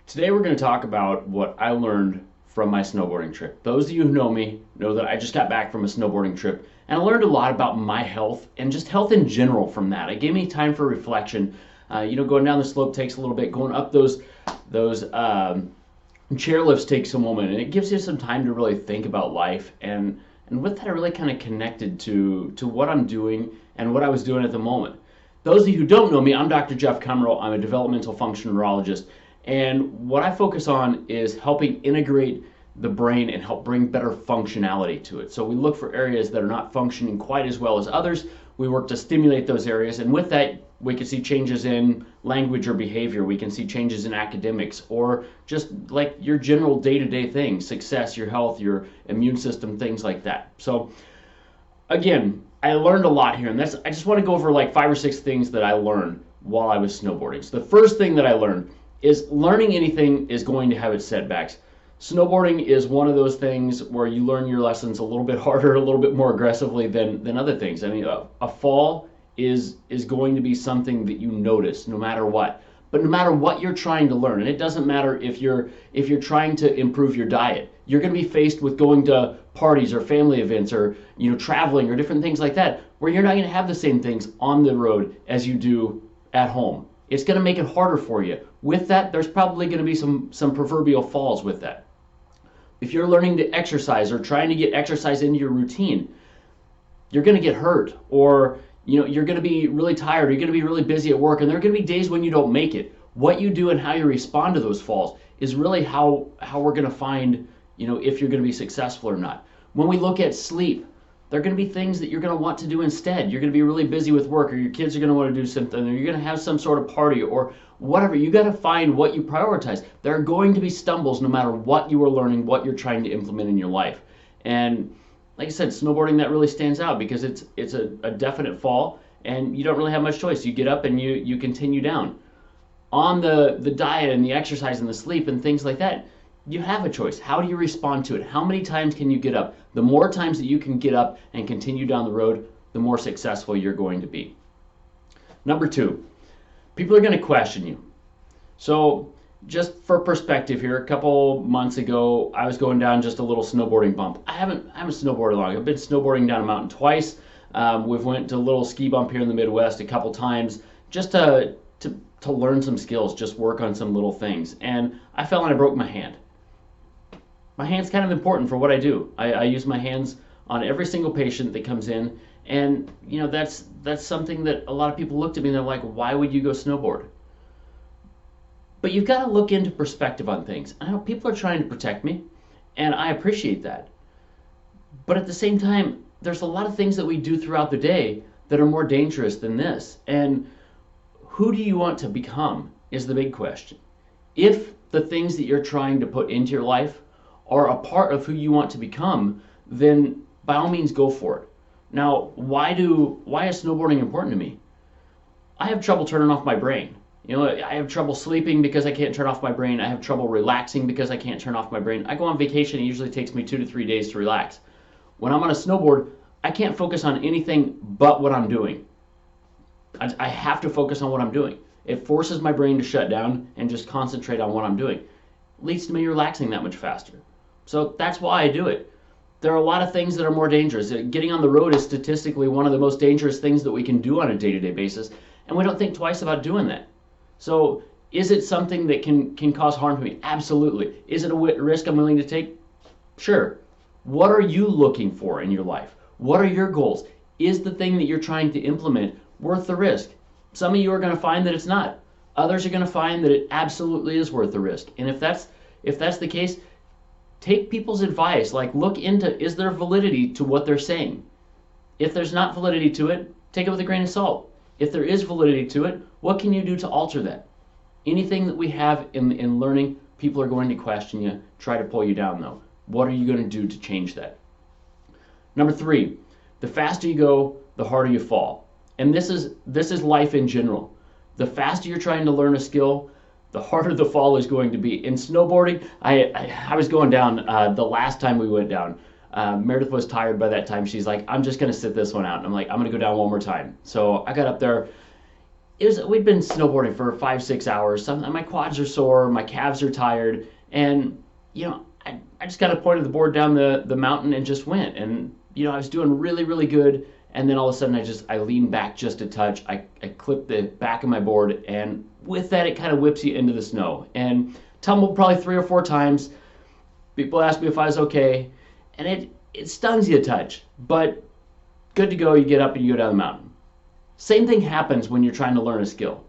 Today we're going to talk about what I learned from my snowboarding trip. Those of you who know me know that I just got back from a snowboarding trip and I learned a lot about my health and just health in general from that. It gave me time for reflection. Going down the slope takes a little bit. Going up those chairlifts takes a moment, and it gives you some time to really think about life. And with that, I really kind of connected to what I'm doing and what I was doing at the moment. Those of you who don't know me, I'm Dr. Jeff Cumro. I'm a developmental functional neurologist. And what I focus on is helping integrate the brain and help bring better functionality to it. So we look for areas that are not functioning quite as well as others. We work to stimulate those areas, and with that, we can see changes in language or behavior. We can see changes in academics, or just like your general day-to-day things, success, your health, your immune system, things like that. So again, I learned a lot here, and I just want to go over like 5 or 6 things that I learned while I was snowboarding. So the first thing that I learned is learning anything is going to have its setbacks. Snowboarding is one of those things where you learn your lessons a little bit harder, a little bit more aggressively than other things. I mean, a fall is going to be something that you notice no matter what. But no matter what you're trying to learn, and it doesn't matter if you're trying to improve your diet, you're going to be faced with going to parties or family events or traveling or different things like that, where you're not going to have the same things on the road as you do at home. It's going to make it harder for you. With that, there's probably going to be some proverbial falls with that. If you're learning to exercise or trying to get exercise into your routine, you're going to get hurt, or you're going to be really tired, or you're going to be really busy at work, and there are going to be days when you don't make it. What you do and how you respond to those falls is really how we're going to find if you're going to be successful or not. When we look at sleep, there are going to be things that you're going to want to do instead. You're going to be really busy with work, or your kids are going to want to do something, or you're going to have some sort of party or whatever. You got to find what you prioritize. There are going to be stumbles no matter what you are learning, what you're trying to implement in your life. And like I said, snowboarding, that really stands out because it's a definite fall, and you don't really have much choice. You get up and you continue down. On the diet and the exercise and the sleep and things like that, you have a choice. How do you respond to it? How many times can you get up? The more times that you can get up and continue down the road, the more successful you're going to be. Number 2, people are going to question you. So just for perspective here, a couple months ago, I was going down just a little snowboarding bump. I haven't snowboarded long. I've been snowboarding down a mountain twice. We've went to a little ski bump here in the Midwest a couple times just to learn some skills, just work on some little things. And I fell and I broke my hand. My hand's kind of important for what I do. I use my hands on every single patient that comes in, and that's something that a lot of people looked at me and they're like, why would you go snowboard? But you've got to look into perspective on things. I know people are trying to protect me, and I appreciate that. But at the same time, there's a lot of things that we do throughout the day that are more dangerous than this. And who do you want to become is the big question. If the things that you're trying to put into your life are a part of who you want to become, then by all means go for it. Now, why is snowboarding important to me? I have trouble turning off my brain. I have trouble sleeping because I can't turn off my brain. I have trouble relaxing because I can't turn off my brain. I go on vacation, it usually takes me 2 to 3 days to relax. When I'm on a snowboard, I can't focus on anything but what I'm doing. I have to focus on what I'm doing. It forces my brain to shut down and just concentrate on what I'm doing. It leads to me relaxing that much faster. So that's why I do it. There are a lot of things that are more dangerous. Getting on the road is statistically one of the most dangerous things that we can do on a day-to-day basis, and we don't think twice about doing that. So is it something that can cause harm to me? Absolutely. Is it a risk I'm willing to take? Sure. What are you looking for in your life? What are your goals? Is the thing that you're trying to implement worth the risk? Some of you are going to find that it's not. Others are going to find that it absolutely is worth the risk. And if that's the case, take people's advice. Like, look into, is there validity to what they're saying? If there's not validity to it, take it with a grain of salt. If there is validity to it, what can you do to alter that? Anything that we have in learning, people are going to question you, try to pull you down though. What are you going to do to change that? Number 3, the faster you go, the harder you fall. And this is life in general. The faster you're trying to learn a skill, the harder the fall is going to be. In snowboarding, I was going down the last time we went down. Meredith was tired by that time. She's like, I'm just going to sit this one out. And I'm like, I'm going to go down one more time. So I got up there. we'd been snowboarding for 5, 6 hours. My quads are sore, my calves are tired, and I just got to point of the board down the mountain and just went. And I was doing really, really good. And then all of a sudden I leaned back just a touch. I clipped the back of my board, and with that it kind of whips you into the snow. And tumbled probably 3 or 4 times. People asked me if I was okay, and it stuns you a touch. But good to go, you get up and you go down the mountain. Same thing happens when you're trying to learn a skill.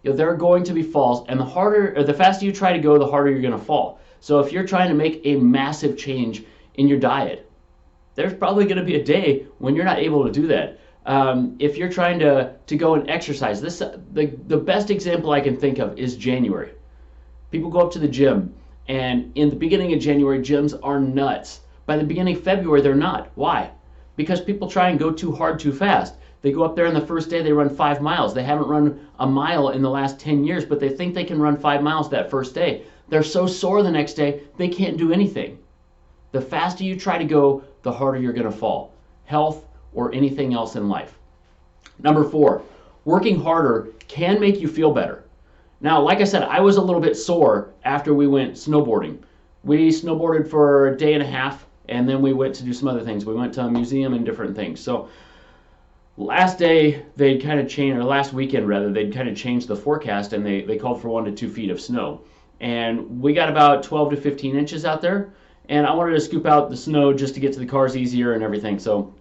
There are going to be falls, and the faster you try to go, the harder you're going to fall. So if you're trying to make a massive change in your diet, there's probably going to be a day when you're not able to do that. If you're trying to go and exercise, the best example I can think of is January. People go up to the gym, and in the beginning of January, gyms are nuts. By the beginning of February, they're not. Why? Because people try and go too hard too fast. They go up there on the first day, they run 5 miles. They haven't run a mile in the last 10 years, but they think they can run 5 miles that first day. They're so sore the next day, they can't do anything. The faster you try to go, the harder you're going to fall. Health or anything else in life. Number 4, working harder can make you feel better. Now, like I said, I was a little bit sore after we went snowboarding. We snowboarded for a day and a half, and then we went to do some other things. We went to a museum and different things. So last day, they'd kind of changed, or last weekend rather, they'd kind of changed the forecast, and they called for 1 to 2 feet of snow. And we got about 12 to 15 inches out there, and I wanted to scoop out the snow just to get to the cars easier and everything. So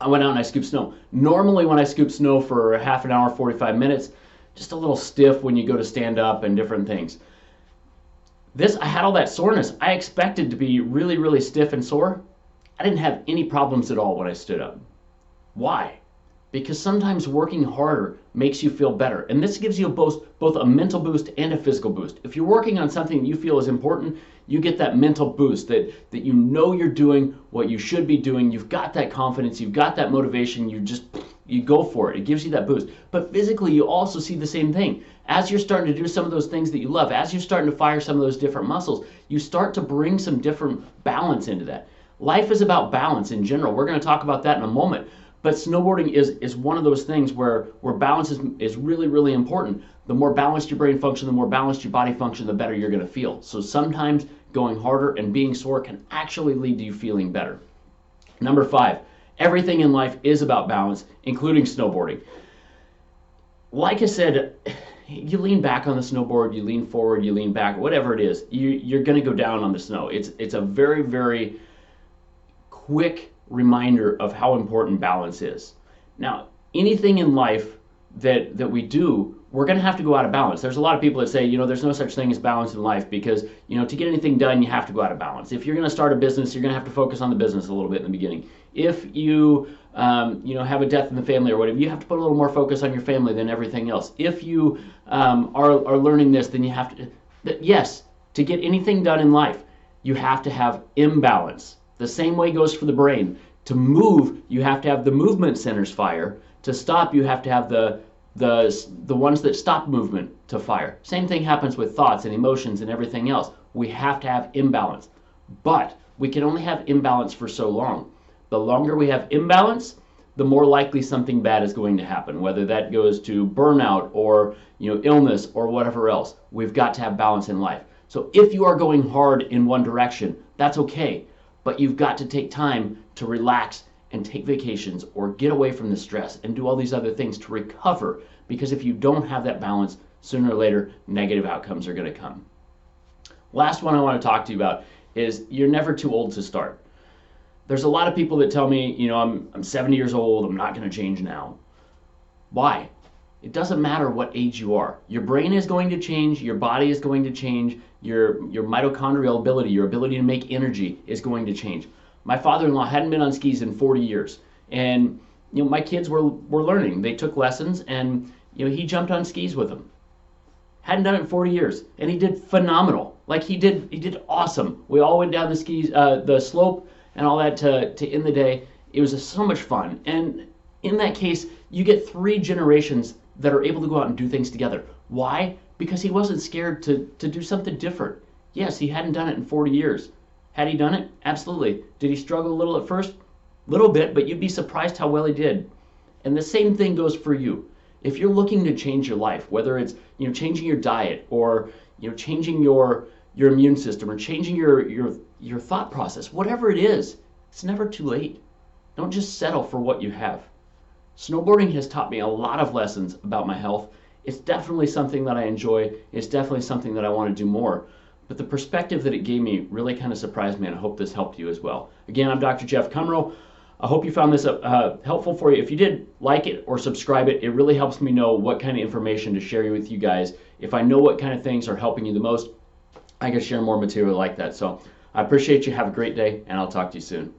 I went out and I scooped snow. Normally when I scoop snow for half an hour, 45 minutes, just a little stiff when you go to stand up and different things. I had all that soreness. I expected to be really, really stiff and sore. I didn't have any problems at all when I stood up. Why? Because sometimes working harder makes you feel better. And this gives you both a mental boost and a physical boost. If you're working on something that you feel is important, you get that mental boost that you know you're doing what you should be doing. You've got that confidence, you've got that motivation, you go for it. It gives you that boost. But physically, you also see the same thing. As you're starting to do some of those things that you love, as you're starting to fire some of those different muscles, you start to bring some different balance into that. Life is about balance in general. We're going to talk about that in a moment. But snowboarding is one of those things where balance is really, really important. The more balanced your brain function, the more balanced your body function, the better you're going to feel. So sometimes going harder and being sore can actually lead to you feeling better. Number 5, everything in life is about balance, including snowboarding. Like I said, you lean back on the snowboard, you lean forward, you lean back, whatever it is, you're going to go down on the snow. It's a very, very quick reminder of how important balance is. Now, anything in life that we do, we're going to have to go out of balance. There's a lot of people that say, there's no such thing as balance in life because, to get anything done, you have to go out of balance. If you're going to start a business, you're going to have to focus on the business a little bit in the beginning. If you, have a death in the family or whatever, you have to put a little more focus on your family than everything else. If you are learning this, then you have to, yes, to get anything done in life, you have to have imbalance. The same way goes for the brain. To move, you have to have the movement centers fire. To stop, you have to have the ones that stop movement to fire. Same thing happens with thoughts and emotions and everything else. We have to have imbalance. But we can only have imbalance for so long. The longer we have imbalance, the more likely something bad is going to happen, whether that goes to burnout or illness or whatever else. We've got to have balance in life. So if you are going hard in one direction, that's okay. But you've got to take time to relax and take vacations or get away from the stress and do all these other things to recover, because if you don't have that balance, sooner or later negative outcomes are going to come. Last one I want to talk to you about is you're never too old to start. There's a lot of people that tell me, I'm 70 years old, I'm not going to change now. Why? It doesn't matter what age you are. Your brain is going to change, your body is going to change, your mitochondrial ability, your ability to make energy is going to change. My father-in-law hadn't been on skis in 40 years. And my kids were learning. They took lessons and he jumped on skis with them. Hadn't done it in 40 years. And he did phenomenal. Like he did awesome. We all went down the skis, the slope and all that to end the day. It was so much fun. And in that case, you get 3 generations that are able to go out and do things together. Why? Because he wasn't scared to do something different. Yes, he hadn't done it in 40 years. Had he done it? Absolutely. Did he struggle a little at first? A little bit, but you'd be surprised how well he did. And the same thing goes for you. If you're looking to change your life, whether it's changing your diet, or changing your immune system, or changing your thought process, whatever it is, it's never too late. Don't just settle for what you have. Snowboarding has taught me a lot of lessons about my health. It's definitely something that I enjoy. It's definitely something that I want to do more. But the perspective that it gave me really kind of surprised me, and I hope this helped you as well. Again, I'm Dr. Jeff Cumro. I hope you found this helpful for you. If you did, like it or subscribe it. It really helps me know what kind of information to share with you guys. If I know what kind of things are helping you the most, I can share more material like that. So I appreciate you. Have a great day, and I'll talk to you soon.